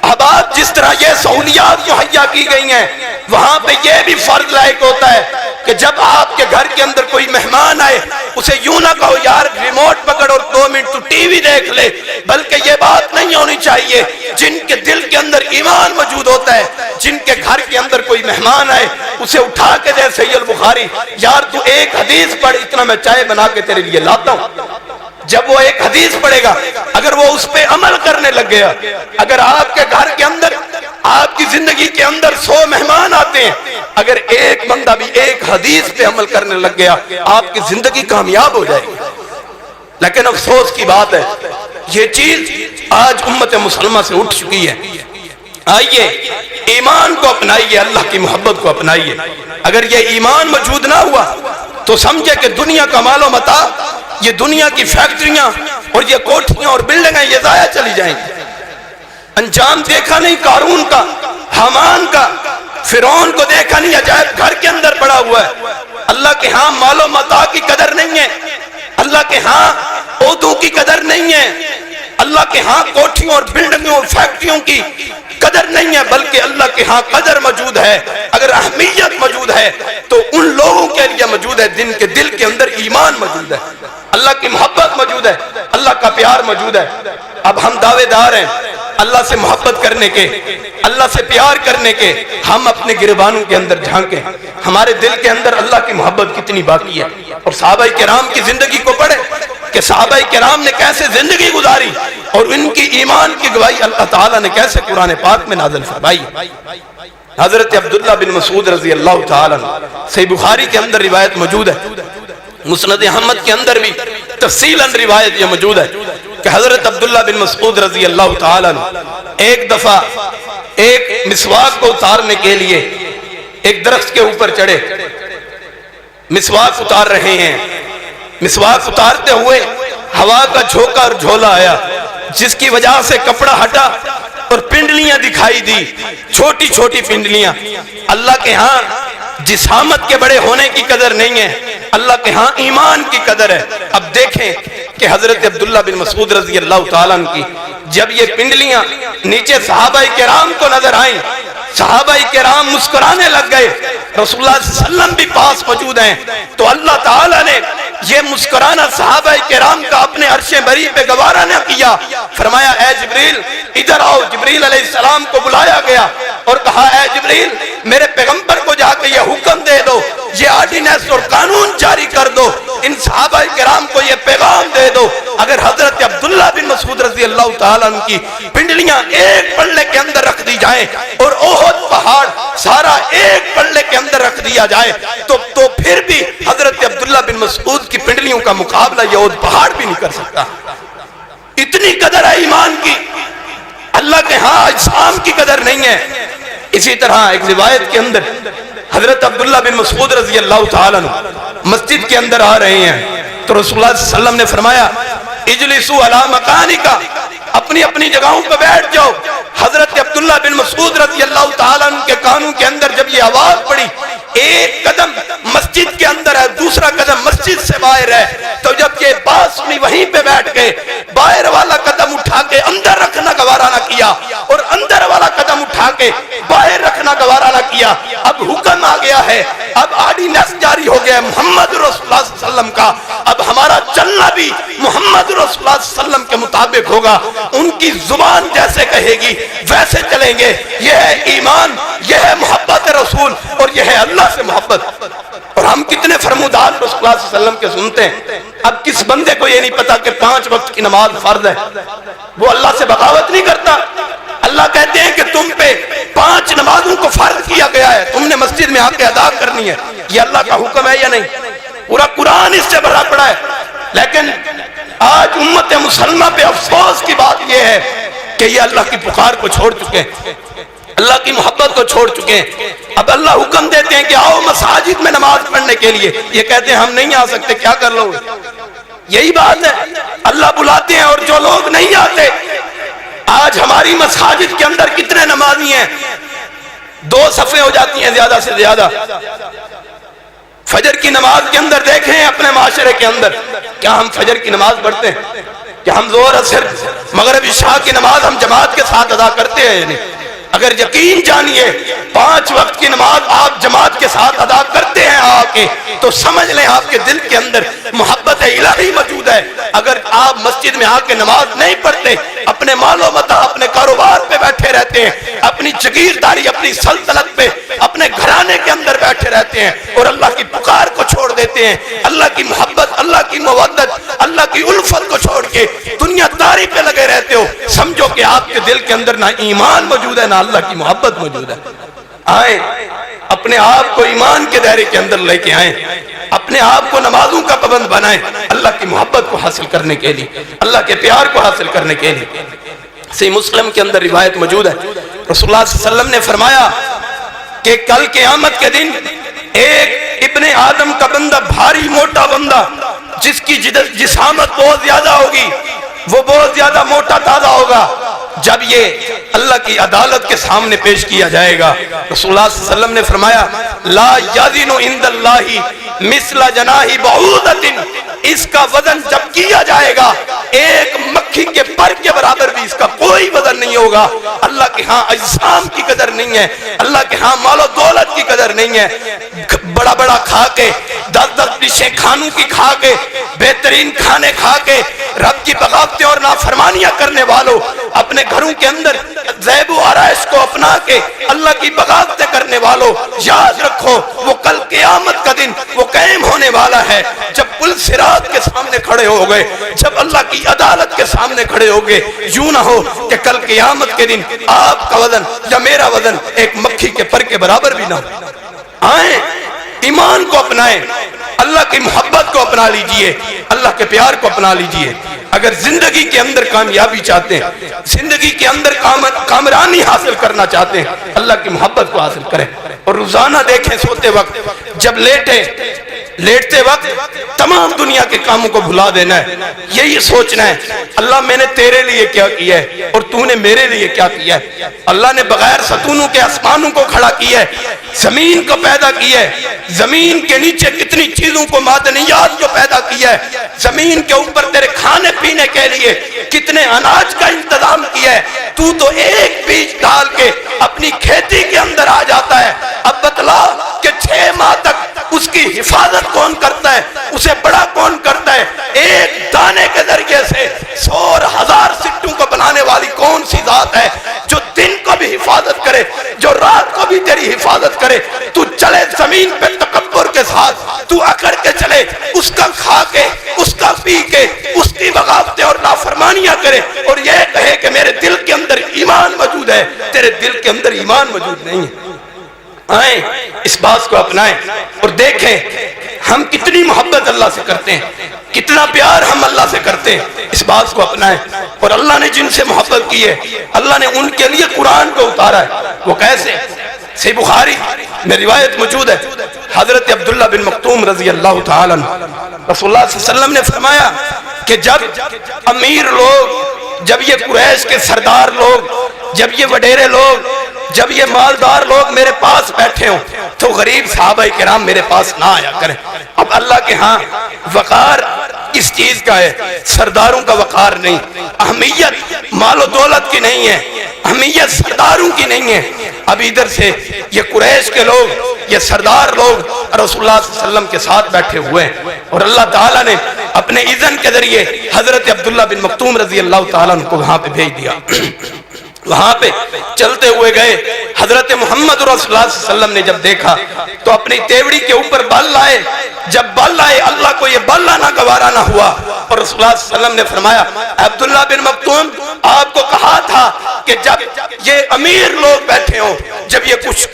اب آپ جس طرح یہ سہولیات مہیا کی گئی ہیں، وہاں پہ یہ بھی فرض لائق ہوتا ہے کہ جب آپ کے گھر کے اندر کوئی مہمان آئے اسے یوں نہ کہو یار ریموٹ پکڑ اور 2 منٹ تو ٹی وی دیکھ لے، بلکہ یہ بات نہیں ہونی چاہیے۔ جن کے دل کے اندر ایمان موجود ہوتا ہے، جن کے گھر کے اندر کوئی مہمان آئے اسے اٹھا کے دے صحیح البخاری، یار تو ایک حدیث پڑھ، اتنا میں چائے بنا کے تیرے لیے لاتا ہوں۔ جب وہ ایک حدیث پڑھے گا، اگر وہ اس پہ عمل کرنے لگ گیا، اگر آپ کے گھر کے اندر آپ کی زندگی کے اندر 100 مہمان آتے ہیں، اگر ایک بندہ بھی ایک حدیث پہ عمل کرنے لگ گیا، آپ کی زندگی کامیاب ہو جائے گی۔ لیکن افسوس کی بات ہے یہ چیز آج امت مسلمہ سے اٹھ چکی ہے۔ آئیے ایمان کو اپنائیے، اللہ کی محبت کو اپنائیے۔ اگر یہ ایمان موجود نہ ہوا تو سمجھے کہ دنیا کا مال و متاع، یہ دنیا کی فیکٹریاں اور یہ کوٹھیاں اور بلڈنگیں یہ ضائع چلی جائیں گی۔ انجام دیکھا نہیں قارون کا، حامان کا، فرعون کو دیکھا نہیں، عجائب گھر کے اندر پڑا ہوا ہے۔ اللہ کے ہاں مال و متاع کی قدر نہیں ہے، اللہ کے ہاں عہدوں کی قدر نہیں ہے، اللہ کے ہاں کوٹھیوں اور بلڈنگوں اور فیکٹریوں کی قدر نہیں ہے، بلکہ اللہ کے ہاں قدر موجود ہے۔ اگر اہمیت موجود ہے تو ان لوگوں کے لیے موجود ہے جن کے دل کے اندر ایمان موجود ہے، اللہ کی محبت موجود ہے، اللہ کا پیار موجود ہے۔ اب ہم دعوے دار ہیں اللہ سے محبت کرنے کے، اللہ سے پیار کرنے کے، ہم اپنے گریبانوں کے اندر جھانکیں، ہمارے دل کے اندر اللہ کی محبت کتنی باقی ہے۔ اور صحابہ کرام کی زندگی کو پڑھیں کہ صحابہ کرام نے کیسے زندگی گزاری اور ان کی ایمان کی گواہی اللہ تعالیٰ نے کیسے قرآن پاک میں نازل فرمائی۔ حضرت عبداللہ بن مسعود رضی اللہ تعالیٰ صحیح بخاری کے اندر روایت موجود ہے، مسند احمد کے اندر بھی تفصیلاً روایت یہ موجود ہے کہ حضرت عبداللہ بن مسعود رضی اللہ تعالیٰ ایک دفعہ ایک مسواک کو اتارنے کے لیے ایک درخت کے اوپر چڑھے، مسواک اتار رہے ہیں، مسواک اتارتے ہوئے ہوا کا جھونکا اور جھولا آیا جس کی وجہ سے کپڑا ہٹا اور پنڈلیاں دکھائی دی، چھوٹی چھوٹی پنڈلیاں۔ اللہ کے ہاں جسامت کے بڑے ہونے کی قدر نہیں ہے، اللہ کے ہاں ایمان کی قدر ہے۔ اب دیکھیں کہ حضرت عبداللہ بن مسعود رضی اللہ تعالیٰ عنہ کی جب یہ پنڈلیاں نیچے صحابہ کرام کو نظر آئیں، صحابہ کرام مسکرانے لگ گئے، رسول اللہ صلی اللہ علیہ وسلم بھی پاس موجود ہیں، تو اللہ تعالیٰ نے یہ مسکرانا صحابہ کرام کا اپنے عرش بری پہ گوارا نہ کیا، فرمایا اے جبریل ادھر آؤ۔ جبریل علیہ السلام کو بلایا گیا اور کہا اے جبریل میرے پیغمبر کو جا کے یہ حکم دے دو، یہ آرڈیننس اور قانون جاری کر دو، ان صحابہ کرام کو یہ پیغام دے دو، اگر حضرت عبداللہ بن مسعود رضی اللہ تعالیٰ عنہ کی پنڈلیاں ایک پلڑے کے اندر رکھ دی جائیں اور احد پہاڑ سارا ایک پلڑے کے اندر رکھ دیا جائے تو پھر بھی حضرت عبداللہ بن مسعود کی پنڈلیوں کا مقابلہ یہ احد پہاڑ بھی نہیں کر سکتا۔ اتنی قدر ہے ایمان کی، اللہ کے ہاں اجسام کی قدر نہیں ہے۔ اسی طرح ایک روایت کے اندر حضرت عبداللہ بن مسعود رضی اللہ تعالیٰ عنہ مسجد کے اندر آ رہے ہیں تو رسول اللہ صلی اللہ علیہ وسلم نے فرمایا اجلسوا علی مکانکا، اپنی اپنی جگہوں پہ بیٹھ جاؤ۔ حضرت عبداللہ بن مسعود رضی اللہ تعالیٰ عنہ کے کانوں کے اندر جب یہ آواز پڑی، ایک قدم مسجد کے اندر ہے دوسرا قدم مسجد سے باہر ہے، تو جب یہ بات سنی وہیں پہ بیٹھ گئے، باہر والا قدم اٹھا کے اندر رکھنا گوارا نہ کیا اور اندر والا قدم اٹھا کے باہر رکھنا گوارا نہ کیا۔ اب حکم آ گیا ہے، اب آرڈیننس جاری ہو گیا ہے محمد رسول اللہ صلی اللہ علیہ وسلم کا، اب ہمارا چلنا بھی محمد رسول اللہ صلی اللہ علیہ وسلم کے مطابق ہوگا، ان کی زبان جیسے کہے گی ویسے چلیں گے۔ یہ ہے ایمان، یہ ہے محبت رسول اور یہ ہے اللہ سے محبت۔ اور ہم کتنے فرمودات رسول اللہ صلی اللہ علیہ وسلم کے سنتے ہیں۔ اب کس بندے کو یہ نہیں پتا کہ 5 وقت کی نماز فرض ہے، وہ اللہ سے بغاوت نہیں کرتا۔ اللہ کہتے ہیں کہ تم پہ 5 نمازوں کو فرض کیا گیا ہے، تم نے مسجد میں آ کے ادا کرنی ہے۔ یہ اللہ کا حکم ہے یا نہیں؟ پورا قرآن اس سے بھرا پڑا ہے۔ لیکن آج امت مسلمہ پہ افسوس کی بات یہ ہے کہ یہ اللہ کی پکار کو چھوڑ چکے ہیں، اللہ کی محبت کو چھوڑ چکے ہیں۔ اب اللہ حکم دیتے ہیں کہ آؤ مساجد میں نماز پڑھنے کے لیے، یہ کہتے ہیں ہم نہیں آ سکتے، کیا کر لو؟ یہی بات ہے، اللہ بلاتے ہیں اور جو لوگ نہیں آتے۔ آج ہماری مساجد کے اندر کتنے نمازی ہیں؟ 2 صفیں ہو جاتی ہیں زیادہ سے زیادہ۔ فجر کی نماز کے اندر دیکھیں اپنے معاشرے کے اندر، کیا ہم فجر کی نماز پڑھتے ہیں؟ کیا ہم ظہر اثر مغرب عشاء کی نماز ہم جماعت کے ساتھ ادا کرتے ہیں؟ نہیں۔ اگر یقین جانیے 5 وقت کی نماز آپ جماعت کے ساتھ ادا کرتے ہیں آ کے، تو سمجھ لیں آپ کے دل کے اندر محبت الہی موجود ہے۔ اگر آپ مسجد میں آ کے نماز نہیں پڑھتے، اپنے مال و متاع اپنے کاروبار پہ بیٹھے رہتے ہیں، اپنی جگیرداری اپنی سلطنت پہ اپنے گھرانے کے اندر بیٹھے رہتے ہیں اور اللہ کی پکار کو چھوڑ دیتے ہیں، اللہ کی محبت اللہ کی مودت اللہ کی الفت کو چھوڑ کے دنیا داری پہ لگے رہتے ہو، سمجھو کہ آپ کے دل کے اندر نہ ایمان موجود ہے نہ اللہ کی محبت موجود ہے۔ آئیں اپنے آپ کو ایمان کے دائرے کے اندر لے کے آئیں، اپنے آپ کو نمازوں کا پابند بنائیں اللہ کی محبت کو حاصل کرنے کے لیے، اللہ کے پیار کو حاصل کرنے کے لیے۔ صحیح مسلم کے اندر روایت موجود ہے، رسول اللہ صلی اللہ علیہ وسلم نے فرمایا کہ کل قیامت کے دن ایک ابن آدم کا بندہ، بھاری موٹا بندہ جس کی جسامت بہت زیادہ ہوگی، وہ بہت زیادہ موٹا تازہ ہوگا، جب یہ اللہ کی عدالت کے سامنے پیش کیا جائے گا، رسول اللہ صلی اللہ علیہ وسلم نے فرمایا لا یزن عند اللہ مثل جناح بعوضۃ، اس کا وزن جب کیا جائے گا ایک مکھی کے پر کے برابر بھی اس کا کوئی وزن نہیں ہوگا۔ اللہ کے ہاں اجسام کی قدر نہیں ہے، اللہ کے ہاں مال و دولت کی قدر نہیں ہے۔ بڑا بڑا کھا کے 10 ڈشیں کھانوں کی کھا کے بہترین کھانے کھا کے رب کی بغاوتیں اور نافرمانیاں کرنے والوں، اپنے گھروں کے اندر زیب و آرائش کو اپنا کے اللہ کی بغاوتیں کرنے والوں، یاد رکھو وہ کل قیامت کا دن وہ قائم ہونے والا ہے جب پل صراط کے سامنے کھڑے ہو گئے، جب اللہ کی عدالت کے سامنے کھڑے ہو گئے۔ یوں نہ ہو کہ کل قیامت کے دن آپ کا وزن یا میرا وزن ایک مکھی کے پر کے برابر بھی نہ ہو۔ آئیں ایمان کو اپنائیں، اللہ کی محبت کو اپنا لیجئے، اللہ کے پیار کو اپنا لیجئے۔ اگر زندگی کے اندر کامیابی چاہتے ہیں، زندگی کے اندر کامرانی حاصل کرنا چاہتے ہیں، اللہ کی محبت کو حاصل کریں۔ اور روزانہ دیکھیں سوتے وقت جب لیٹتے وقت تمام دنیا کے کاموں کو بھلا دینا ہے، یہی سوچنا ہے اللہ میں نے تیرے لیے کیا کیا ہے اور تو نے میرے لیے کیا کیا ہے۔ اللہ نے بغیر ستونوں کے آسمانوں کو کھڑا کیا ہے، زمین کو پیدا کیا ہے، زمین کے نیچے کتنی چیزوں چیزوں کو، معدنیات کو پیدا کیا ہے، زمین کے اوپر تیرے کھانے پینے کے لیے کتنے اناج کا انتظام کیا ہے، تو ایک بیج ڈال کے اپنی کھیتی کے اندر آ جاتا ہے۔ اب بتلا کہ 6 ماہ تک اس کی حفاظت کون کرتا ہے، اسے بڑا کون کرتا ہے؟ ایک دانے کے ذریعے سے 100 اور 1000 سٹوں کو بنانے والی کون سی ذات ہے جو دن کو بھی حفاظت کرے، جو رات کو بھی تیری حفاظت کرے؟ تو چلے زمین پہ تکبر کے ساتھ، تو اکڑ کے چلے، اس کا کھا کے، اس کا پی کے، اس کی بغاوتیں اور نافرمانیاں کرے، اور یہ کہے کہ میرے دل کے اندر ایمان موجود ہے۔ تیرے دل کے اندر ایمان موجود نہیں ہے۔ آئیں اس بات کو اپنائیں اور دیکھیں ہم کتنی محبت اللہ سے کرتے ہیں، کتنا پیار ہم اللہ سے کرتے ہیں۔ اس بات کو اپنائیں، اور اللہ نے جن سے محبت کی ہے اللہ نے ان کے لیے قرآن کو اتارا ہے۔ وہ کیسے؟ صحیح بخاری میں روایت موجود ہے، حضرت عبداللہ بن مکتوم رضی اللہ تعالیٰ عنہ، رسول اللہ صلی اللہ علیہ وسلم نے فرمایا کہ جب امیر لوگ، جب یہ قریش کے سردار لوگ، جب یہ وڈیرے لوگ، جب یہ مالدار لوگ میرے پاس بیٹھے ہوں تو غریب صحابہ کرام میرے پاس نہ آیا کریں۔ اب اللہ کے ہاں وقار اس چیز کا ہے، سرداروں کا وقار نہیں، اہمیت مال و دولت کی نہیں ہے، اہمیت سرداروں کی نہیں ہے۔ اب ادھر سے یہ قریش کے لوگ، یہ سردار لوگ رسول اللہ صلی اللہ علیہ وسلم کے ساتھ بیٹھے ہوئے ہیں، اور اللہ تعالیٰ نے اپنے اذن کے ذریعے حضرت عبداللہ بن مکتوم رضی اللہ تعالیٰ عنہ کو وہاں پہ بھیج دیا۔ وہاں پہ چلتے ہوئے گئے، حضرت محمد رسول اللہ صلی اللہ علیہ وسلم نے جب دیکھا تو اپنی تیوڑی کے اوپر بال لائے، جب بال لائے اللہ کو یہ بال لانا گوارا نہ ہوا، اور رسول اللہ صلی اللہ علیہ وسلم نے فرمایا عبداللہ بن مکتوم آپ کو کہا تھا کہ جب یہ امیر لوگ بیٹھے ہوں، جب یہ کچھ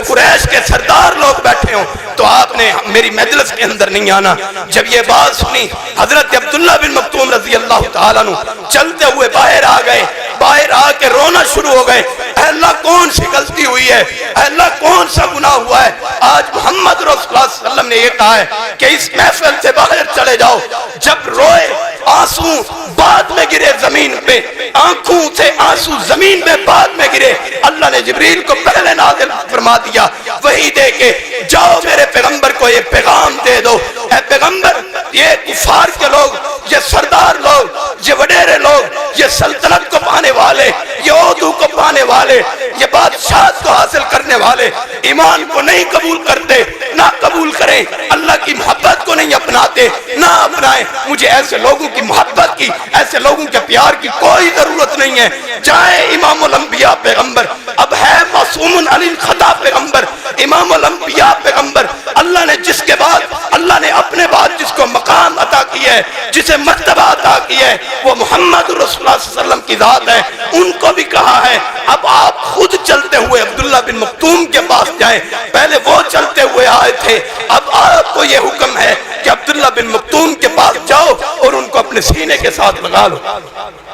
قریش کے سردار لوگ بیٹھے ہوں تو آپ نے میری مجلس کے اندر نہیں آنا۔ جب یہ بات سنی حضرت عبداللہ بن مکتوم رضی اللہ تعالیٰ عنہ چلتے ہوئے باہر آ گئے، باہر آ کے رونا شروع ہو گئے، اے اللہ کون سی غلطی ہوئی ہے، اے اللہ کون سا گناہ ہوا ہے؟ آج محمد رسول اللہ صلی اللہ علیہ وسلم نے یہ کہا ہے کہ اس محفل سے باہر چلے جاؤ۔ جب روئے آنسو بعد میں گرے زمین پہ، آنکھوں سے آنسو زمین میں بعد میں گرے، اللہ نے جبریل کو پہلے نازل فرما دیا وہی دے کے جاؤ میرے پیغمبر کو یہ پیغام دے دو، اے پیغمبر یہ کفار کے لوگ، یہ سردار لوگ، یہ وڈیرے لوگ، یہ سلطنت کو پانے والے، یہ عہدوں کو پانے والے، یہ بادشاہت کو حاصل کرنے والے ایمان کو نہیں قبول کرتے، نہ قبول کریں، اللہ کی محبت کو نہیں اپناتے، نہ اپنائیں۔ مجھے ایسے لوگوں کی محبت کی، ایسے لوگوں کے پیار کی کوئی ضرورت نہیں ہے۔ چاہے امام الانبیاء پیغمبر، اب ہے معصوم علی الخطا پیغمبر، امام الانبیاء پیغمبر، اللہ نے جس کے بعد، اللہ نے اپنے بعد جس کو مقام عطا کیا ہے، جسے مرتبہ عطا کیا ہے، وہ محمد رسول اللہ صلی اللہ علیہ وسلم کی ذات ہے۔ ان کو بھی کہا ہے اب آپ خود چلتے ہوئے عبداللہ بن مکتوم کے پاس جائیں، پہلے وہ چلتے ہوئے آئے تھے، اب آپ کو یہ حکم ہے کہ عبداللہ بن مکتوم کے پاس جاؤ اور ان کو اپنے سینے کے ساتھ لگا لو۔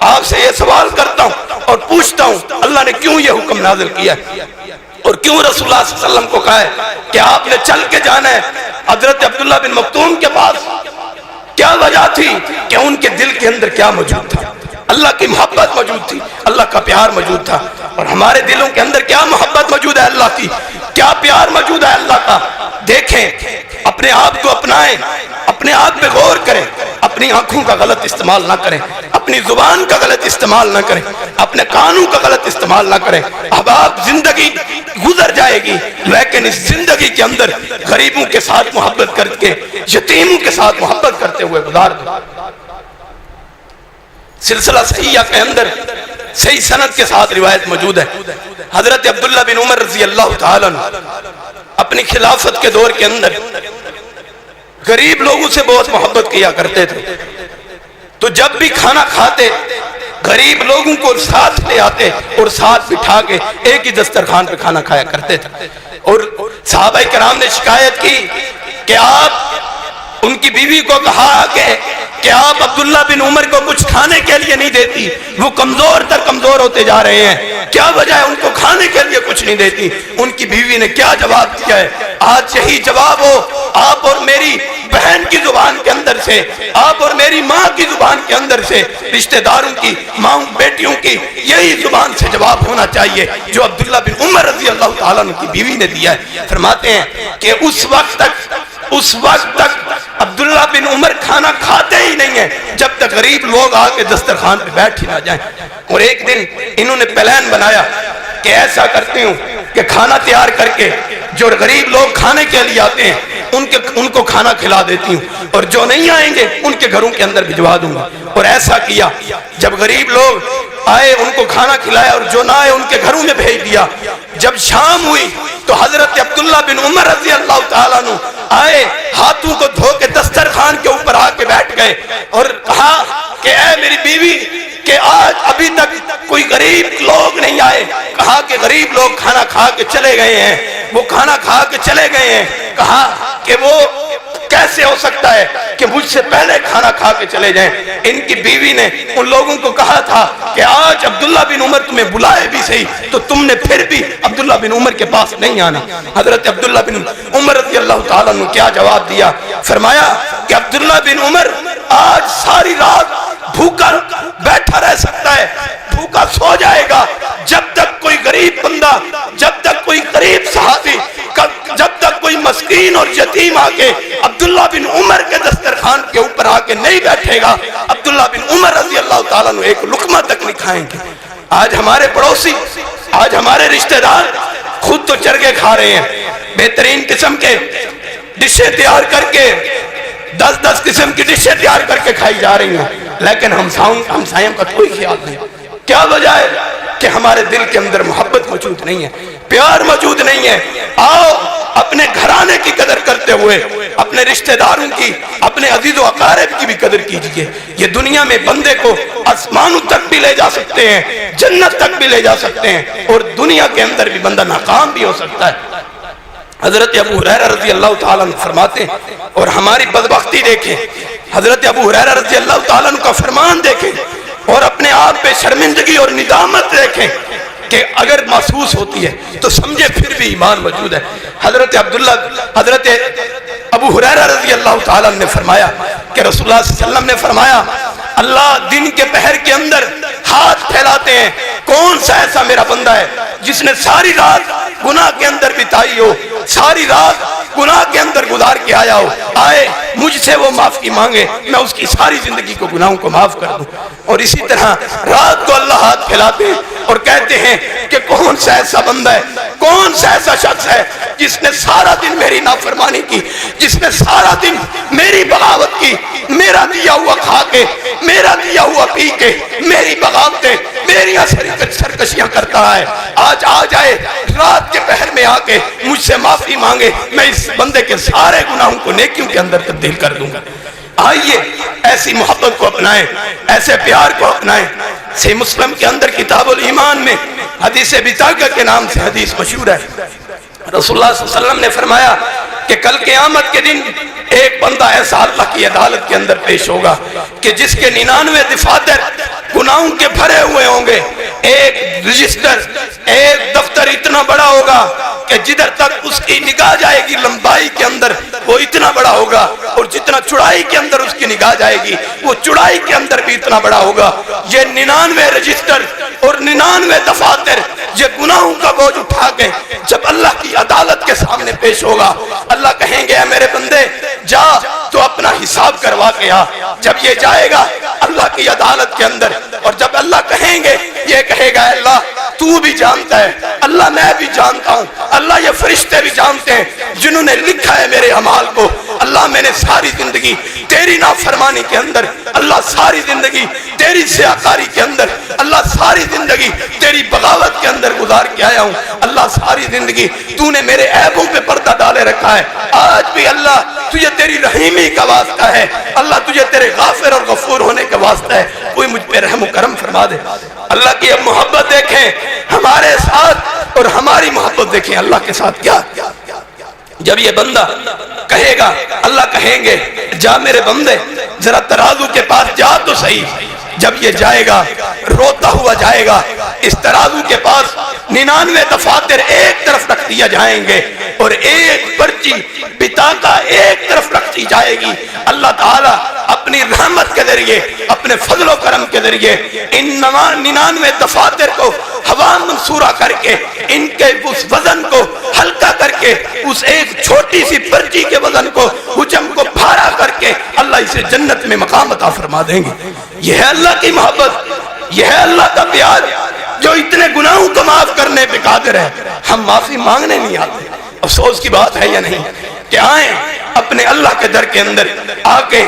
آپ سے یہ سوال کرتا ہوں اور پوچھتا ہوں اللہ نے کیوں یہ حکم نازل کیا ہے اور کیوں رسول اللہ صلی اللہ علیہ وسلم کو کہا ہے کہ آپ نے چل کے جانا ہے حضرت عبداللہ بن مکتوم کے پاس؟ کیا وجہ تھی کہ ان کے دل کے اندر کیا موجود تھا؟ اللہ کی محبت موجود تھی، اللہ کا پیار موجود تھا، اور ہمارے دلوں کے اندر کیا محبت موجود ہے اللہ کی، کیا پیار موجود ہے اللہ کا؟ دیکھیں، اپنے آپ کو اپنائیں، اپنے آپ پہ غور کریں، اپنی آنکھوں کا غلط استعمال نہ کریں، اپنی زبان کا غلط استعمال نہ کریں، اپنے کانوں کا غلط استعمال نہ کریں۔ اب آپ زندگی گزر جائے گی لیکن اس زندگی کے اندر غریبوں کے ساتھ محبت کر کے، یتیموں کے ساتھ محبت کرتے ہوئے گزار دو۔ سلسلہ صحیحہ کے اندر صحیح سند کے ساتھ روایت موجود ہے، حضرت عبداللہ بن عمر رضی اللہ تعالیٰ عنہ اپنی خلافت کے دور کے اندر غریب لوگوں سے بہت محبت کیا کرتے تھے، تو جب بھی کھانا کھاتے غریب لوگوں کو ساتھ لے آتے اور ساتھ بٹھا کے ایک ہی دسترخوان پہ کھانا کھایا کرتے تھے۔ اور صحابہ کرام نے شکایت کی کہ آپ ان کی بیوی کو کہا کہ آپ عبداللہ بن عمر کو کچھ کھانے کے لیے نہیں دیتی، وہ کمزور تر کمزور ہوتے جا رہے ہیں، کیا وجہ ہے ان کو کھانے کے لیے کچھ نہیں دیتی؟ ان کی بیوی نے کیا جواب دیا ہے؟ آج یہی جواب ہو آپ اور میری بہن کی زبان کے اندر سے، آپ اور میری ماں کی زبان کے اندر سے، رشتہ داروں کی، ماں بیٹیوں کی یہی زبان سے جواب ہونا چاہیے جو عبداللہ بن عمر رضی اللہ تعالیٰ عنہ کی بیوی نے دیا ہے۔ فرماتے ہیں کہ اس وقت تک عبداللہ بن عمر کھانا کھاتے ہی نہیں ہیں جب تک غریب لوگ آ کے دسترخوان پہ بیٹھ ہی نہ جائیں۔ اور ایک دن انہوں نے پلان بنایا کہ ایسا کرتی ہوں کہ کھانا تیار کر کے جو غریب لوگ کھانے کے لیے آتے ہیں ان کو کھانا کھلا دیتی ہوں، اور جو نہیں آئیں گے ان کے گھروں کے اندر بھجوا دوں گا۔ اور ایسا کیا، جب غریب لوگ آئے ان کو کھانا کھلایا، اور جو نہ آئے ان کے گھروں میں بھیج دیا۔ جب شام ہوئی تو حضرت عبداللہ بن عمر رضی اللہ تعالیٰ عنہ آئے، ہاتھوں کو دھو کے دسترخوان کے اوپر آ کے بیٹھ گئے اور کہا کہ اے میری بیوی کہ آج ابھی تک کوئی غریب لوگ نہیں آئے۔ کہا کہ غریب لوگ کھانا کھا کے چلے گئے ہیں، وہ کھانا کھا کے چلے گئے ہیں۔ کہا کہ وہ کیسے ہو سکتا ہے کہ مجھ سے پہلے کھانا کھا کے چلے جائیں؟ ان کی بیوی نے ان لوگوں کو کہا تھا کہ آج عبداللہ بن عمر تمہیں بلائے بھی صحیح تو تم نے پھر بھی عبداللہ بن عمر کے پاس نہیں آنا۔ حضرت عبداللہ بن عمر رضی اللہ تعالیٰ نے کیا جواب دیا؟ فرمایا کہ عبداللہ بن عمر آج ساری رات بھوکا بیٹھا رہ سکتا ہے، بھوکا سو جائے گا جب تک کوئی غریب بندہ، جب تک کوئی غریب صحابی، جب تک کوئی مسکین اور یتیم آ کے عبداللہ بن عمر کے دسترخوان کے اوپر آ کے نہیں بیٹھے گا، عبداللہ بن عمر رضی اللہ تعالیٰ نے ایک لقمہ تک نہیں کھائیں گے۔ آج ہمارے پڑوسی، آج ہمارے رشتہ دار خود تو چرگے کھا رہے ہیں، بہترین قسم کے ڈشیں تیار کر کے 10 قسم کی ڈشیں تیار کر کے کھائی جا رہی ہیں، لیکن ہمسایوں کا کوئی خیال نہیں۔ کیا وجہ ہے؟ کہ ہمارے دل کے اندر محبت موجود نہیں ہے، پیار موجود نہیں ہے۔ آؤ اپنے گھرانے کی قدر کرتے ہوئے اپنے رشتہ داروں کی، اپنے عزیز و اقارب کی بھی قدر کیجئے۔ یہ دنیا میں بندے کو آسمانوں تک بھی لے جا سکتے ہیں، جنت تک بھی لے جا سکتے ہیں، اور دنیا کے اندر بھی بندہ ناکام بھی ہو سکتا ہے۔ حضرت ابو ہریرہ رضی اللہ تعالیٰ عنہ فرماتے ہیں، اور ہماری بدبختی دیکھیں، حضرت ابو ہریرہ رضی اللہ تعالیٰ عنہ کا فرمان دیکھیں، اور اپنے آپ پہ شرمندگی اور ندامت دیکھیں کہ اگر محسوس ہوتی ہے تو سمجھے پھر بھی ایمان موجود ہے۔ حضرت ابو ہریرہ رضی اللہ تعالیٰ نے فرمایا کہ رسول اللہ صلی اللہ علیہ وسلم نے فرمایا اللہ دن کے پہر کے اندر ہاتھ پھیلاتے ہیں، کون سا ایسا میرا بندہ ہے جس نے ساری رات گناہ کے اندر بتائی ہو، ساری رات گناہ کے اندر گزار کے آیا ہو، آئے مجھ سے وہ معافی مانگے، میں اس کی ساری زندگی کو گناہوں کو معاف کر دوں۔ اور اسی طرح رات کو اللہ ہاتھ پھیلاتے ہیں اور کہتے ہیں کہ کون سا ایسا بندہ ہے، کون سا ایسا شخص ہے جس نے سارا دن میری نافرمانی کی، جس نے سارا دن میری بغاوت کی، میرا دیا ہوا کھا کے، میرا دیا ہوا پی کے، میری بغاوتیں، میری سرکشیاں کرتا ہے، آج آ جائے رات کے پہر میں آ کے مجھ سے معافی مانگے، میں اس بندے کے سارے گناہوں کو نیکیوں کے اندر تبدیل کر دوں گا۔ آئیے ایسی محبت کو اپنائیں، ایسے پیار کو اپنائیں۔ صحیح مسلم کے اندر کتاب الایمان میں حدیث بطاقہ کے نام سے حدیث مشہور ہے۔ رسول اللہ صلی اللہ علیہ وسلم نے فرمایا کہ کل قیامت کے دن ایک بندہ ایسا اللہ کی عدالت کے اندر پیش ہوگا کہ جس کے 99 دفاتر گناہوں کے بھرے ہوئے ہوں گے، ایک رجسٹر، ایک دفتر اتنا بڑا ہوگا کہ جدھر تک اس کی نگاہ جائے گی لمبائی کے اندر وہ اتنا بڑا ہوگا، اور جتنا چوڑائی کے اندر اس کی نگاہ جائے گی وہ چوڑائی کے اندر بھی اتنا بڑا ہوگا۔ یہ 99 رجسٹر اور 99 دفاتر یہ گناہوں کا بوجھ اٹھا کے جب اللہ کی عدالت کے سامنے پیش ہوگا، اللہ کہیں گے اے میرے بندے جا تو اپنا حساب کروا کے آ۔ جب یہ جائے گا اللہ کی عدالت کے اندر، اور جب اللہ کہیں گے یہ کہے گا اللہ تو بھی جانتا ہے، اللہ میں بھی جانتا ہوں، اللہ یہ فرشتے بھی جانتے ہیں جنہوں نے لکھا ہے میرے اعمال کو، اللہ میں نے ساری زندگی تیری نافرمانی کے اندر، اللہ ساری زندگی تیری سیاکاری کے اندر، اللہ ساری زندگی تیری بغاوت کے اندر گزار کے آیا ہوں، اللہ ساری زندگی تو نے میرے عیبوں پہ پردہ ڈالے رکھا ہے، آج بھی اللہ تجھے تیری رحیمی کا واسطہ ہے، اللہ تجھے تیرے غافر اور غفور ہونے کا واسطہ ہے، کوئی مجھ پہ رحم و کرم فرما دے۔ اللہ کی اب محبت دیکھیں ہمارے ساتھ اور ہماری محبت دیکھیں اللہ کے ساتھ کیا۔ جب یہ بندہ کہے گا، اللہ کہیں گے جا میرے بندے ذرا ترازو کے پاس جا تو صحیح۔ جب یہ جائے گا روتا ہوا جائے گا، اس ترازو کے پاس 99 دفاتر ایک طرف رکھ دیا جائیں گے اور ایک پرچی بطاقہ ایک طرف رکھ دی جائے گی۔ اللہ تعالیٰ اپنی رحمت کے ذریعے، اپنے فضل و کرم کے ذریعے ان 99 دفاتر کو ہوا منصورہ کر کے، ان کے اس وزن کو ہلکا کر کے، اس ایک چھوٹی سی پرچی کے وزن کو، حجم کو بھارا کر اسے جنت میں مقام عطا فرما دیں گے۔ یہ ہے اللہ کی محبت، یہ ہے اللہ کا پیار جو اتنے گناہوں کو معاف کرنے پہ قادر ہے۔ ہم معافی مانگنے نہیں آتے۔ افسوس کی بات ہے یا نہیں کہ آئیں اپنے اللہ کے در کے اندر آ کے،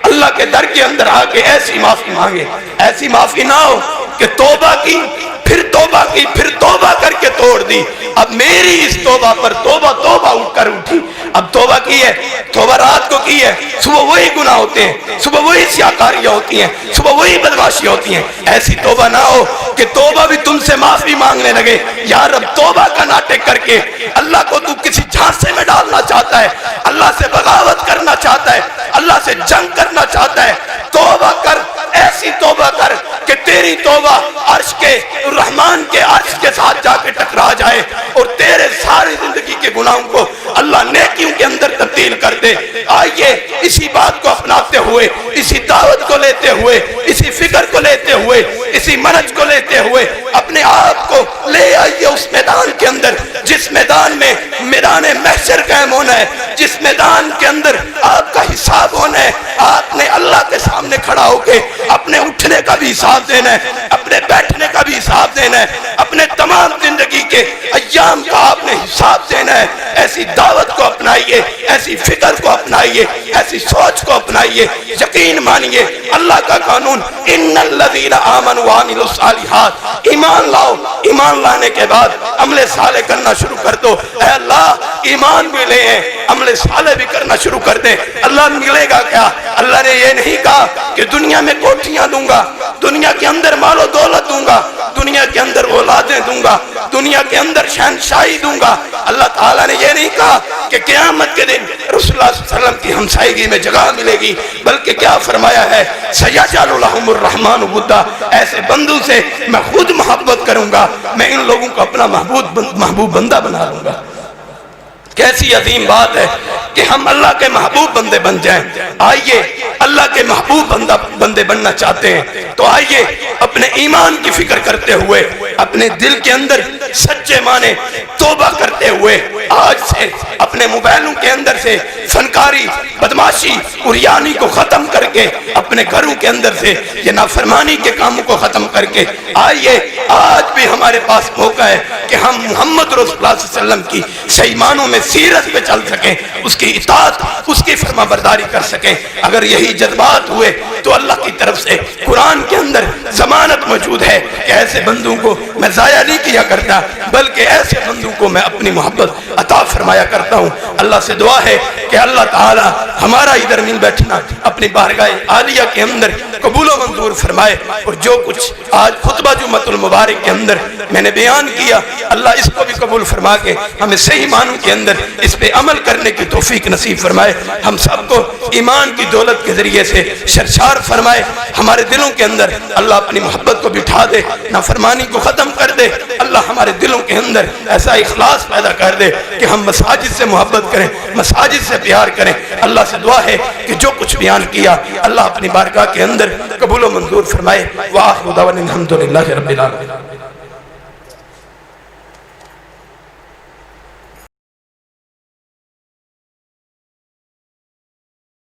اللہ کے در کے اندر آ کے ایسی معافی مانگے، ایسی معافی نہ ہو کہ توبہ کی، پھر توبہ کی، پھر توبہ کر کے توڑ دی، اب میری اس توبہ پر توبہ توبہ اٹھ کر اٹھی، اب توبہ کی ہے، توبہ رات کو کی ہے، صبح وہی گناہ ہوتے ہیں، صبح وہی سیاکاریاں ہوتی ہیں، صبح وہی بدماشیاں ہوتی ہیں۔ ایسی توبہ نہ ہو کہ توبہ بھی تم سے معافی مانگنے لگے۔ یا رب توبہ کا ناٹک کر کے اللہ کو تو کسی جھانسے میں ڈالنا چاہتا ہے، اللہ سے بغاوت کرنا چاہتا ہے، اللہ سے جنگ کرنا چاہتا ہے، توبہ کر، ایسی توبہ کر کہ تیری توبہ عرش کے رحمان کے عرش کے ساتھ جا کے ٹکرا جائے اور تیرے ساری زندگی کے گناہوں کو اللہ نیکیوں کے اندر تبدیل کر دے۔ آئیے اسی بات کو اپناتے ہوئے، اسی دعوت کو لیتے ہوئے، اسی فکر کو لیتے ہوئے، اسی منہج کو لیتے ہوئے اپنے آپ کو لے آئیے اس میدان کے اندر جس میدان میں میدان محشر قائم ہونا ہے، جس میدان کے اندر آپ کا حساب ہونا ہے۔ آپ نے اللہ کے سامنے کھڑا ہو کے اپنے اٹھنے کا بھی حساب دینا ہے، اپنے بیٹھنے کا بھی حساب دینا ہے، اپنے تمام زندگی کے ایام کا آپ نے حساب دینا ہے۔ ایسی دعوت کو اپنائیے، ایسی فکر کو اپنائیے، ایسی سوچ کو اپنائیے۔ یقین مانیے اللہ کا قانون ان الذین آمنوا وعملوا الصالحات، ایمان لاؤ، ایمان لانے کے بعد عمل صالح کرنا شروع کر دو۔ اے اللہ ایمان بھی لے ہیں، عمل صالح بھی کرنا شروع کر دیں۔ اللہ ملے گا کیا؟ اللہ نے یہ نہیں کہا کہ دنیا میں کوٹھیاں دوں گا، دنیا کے اندر مال و دولت دوں گا، دنیا کے اندر اولادیں دوں گا، دنیا کے اندر شہنشاہی دوں گا۔ اللہ تعالیٰ نے یہ نہیں کہا کہ قیامت کے دن رسول اللہ صلی اللہ علیہ وسلم کی ہمسائیگی میں جگہ ملے گی، بلکہ کیا فرمایا ہے؟ سَيَجْعَلُ لَهُمُ الرَّحْمَنُ وُدًّا، ایسے بندوں سے میں خود محبت کروں گا، میں ان لوگوں کو اپنا محبوب بندہ بنا لوں گا۔ کیسی عظیم بات ہے کہ ہم اللہ کے محبوب بندے بن جائیں۔ آئیے اللہ کے محبوب بندے بننا چاہتے ہیں تو آئیے اپنے ایمان کی فکر کرتے ہوئے، اپنے دل کے اندر سچے معنی توبہ کرتے ہوئے آج سے اپنے موبائلوں کے اندر سے فنکاری، بدماشی، عریانی کو ختم کر کے اپنے گھروں کے اندر سے یہ نافرمانی کے کاموں کو ختم کر کے آئیے آج بھی ہمارے پاس موقع ہے کہ ہم محمد رسول اللہ صلی اللہ علیہ وسلم کی صحیح معنوں میں سیرت پہ چل سکیں، اس کی اطاعت، اس کی فرما برداری کر سکیں۔ اگر یہی جذبات ہوئے تو اللہ کی طرف سے قرآن کے اندر ضمانت موجود ہے کہ ایسے بندوں کو میں ضائع نہیں کیا کرتا، بلکہ ایسے بندوں کو میں اپنی محبت عطا فرمایا کرتا ہوں۔ اللہ سے دعا ہے کہ اللہ تعالی ہمارا ادھر مل بیٹھنا اپنی بارگاہ عالیہ کے اندر قبول و منظور فرمائے، اور جو کچھ آج خطبہ جمعۃ المبارک کے اندر میں نے بیان کیا اللہ اس کو بھی قبول فرما کے ہمیں صحیح معنوں کے اندر اس پہ عمل کرنے کی توفیق نصیب فرمائے۔ ہم سب کو ایمان کی دولت کے ذریعے سے سرشار فرمائے، ہمارے دلوں کے اندر اللہ اپنی محبت کو بٹھا دے، نافرمانی کو ختم کر دے۔ اللہ ہمارے دلوں کے اندر ایسا اخلاص پیدا کر دے کہ ہم مساجد سے محبت کریں، مساجد سے پیار کریں۔ اللہ سے دعا ہے کہ جو کچھ بیان کیا اللہ اپنی بارگاہ کے اندر قبول و منظور فرمائے۔ وآخر دعوانا الحمدللہ رب العالمین۔